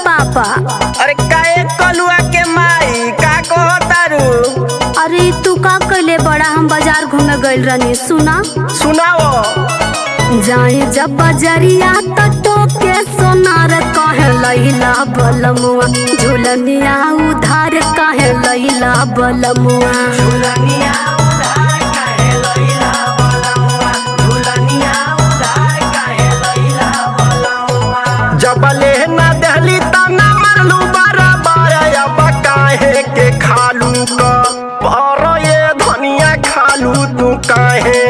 पापा। अरे काहे कलुआ के माई का कहतारू? अरे तू का कइले बड़ा, हम बाजार घूमे गइल रहनी। सुनाओ। जाए जब बजरिया तो के सोनार कहे लैला बलमुआ, झुलनिया उधार कहे लैला बलमुआ। जबले ना दहली तना मरलू बराबर, अब काहे के खालू का पर ये धनिया खालू तू काहे?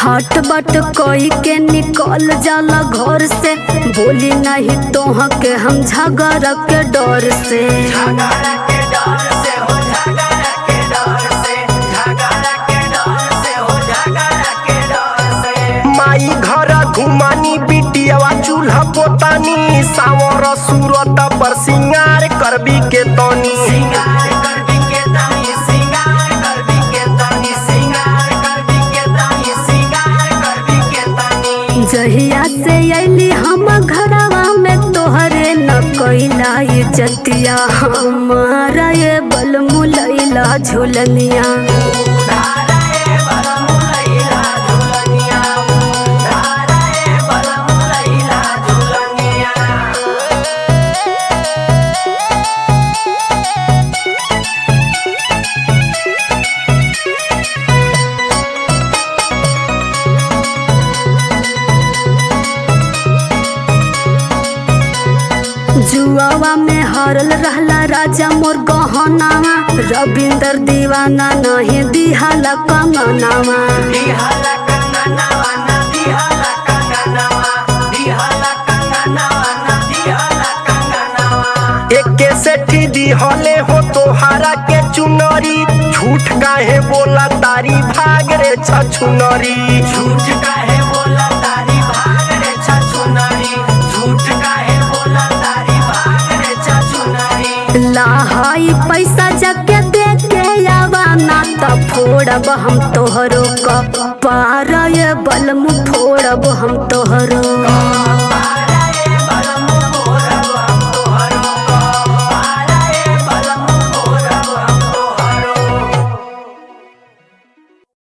हट बट कोई के निकल जाला घर से, बोली नहीं तोह के हम झगड़ा के डर से। माई घर घुमानी बिटियावा चूल्हा पोतानी, सावर सूरत पर सिंगार करबी के तनी। जहिया से अली हम घरवा में तोहरे न कैला इज्जतिया, हमारा ये बल मुलैला झुलनिया। जुआवा में हरल रहला राजा मोर गहनावा, रविंदर दीवाना नहीं दिहाला कंगनावा। एके सेठी दिहले हो तोहारा के चुनरी, झूठ काहे बोला तारी भाग रे छछुनरी। झूठ काहे बोला तारी भाग रे छछुनरी, झूठ काहे बोला तारी भाग रे छछुनरी। लाहाई पैसा जके दे के आवा ना त फोड़ब हम तोहरो कपार, ये बलमु फोड़ब हम तोहरो।